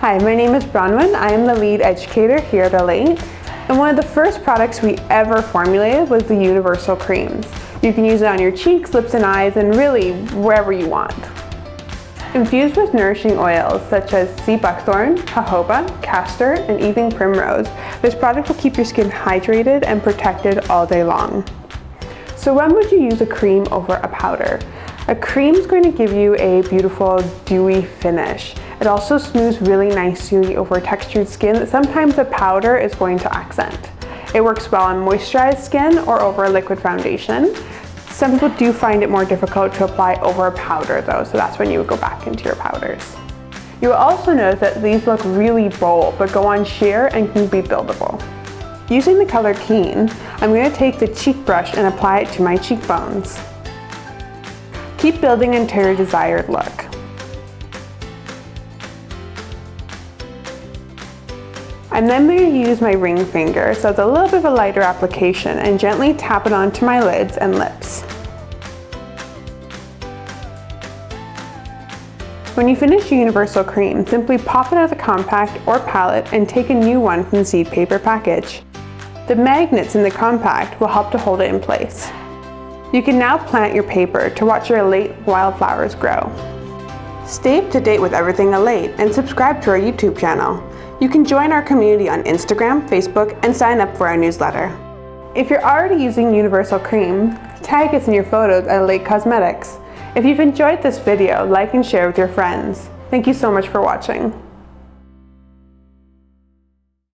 Hi, my name is Bronwen. I am the lead educator here at Elate. And one of the first products we ever formulated was the Universal Creams. You can use it on your cheeks, lips, and eyes, and really wherever you want. Infused with nourishing oils such as sea buckthorn, jojoba, castor, and even primrose, this product will keep your skin hydrated and protected all day long. So when would you use a cream over a powder? A cream is going to give you a beautiful dewy finish. It also smooths really nicely over textured skin that sometimes a powder is going to accent. It works well on moisturized skin or over a liquid foundation. Some people do find it more difficult to apply over a powder though, so that's when you would go back into your powders. You will also notice that these look really bold but go on sheer and can be buildable. Using the color Keen, I'm going to take the cheek brush and apply it to my cheekbones. Keep building until your desired look. I'm then going to use my ring finger, so it's a little bit of a lighter application, and gently tap it onto my lids and lips. When you finish your Universal Cream, simply pop it out of the compact or palette and take a new one from the seed paper package. The magnets in the compact will help to hold it in place. You can now plant your paper to watch your Elate wildflowers grow. Stay up to date with everything Elate and subscribe to our YouTube channel. You can join our community on Instagram, Facebook, and sign up for our newsletter. If you're already using Universal Cream, tag us in your photos at Elate Cosmetics. If you've enjoyed this video, like and share with your friends. Thank you so much for watching.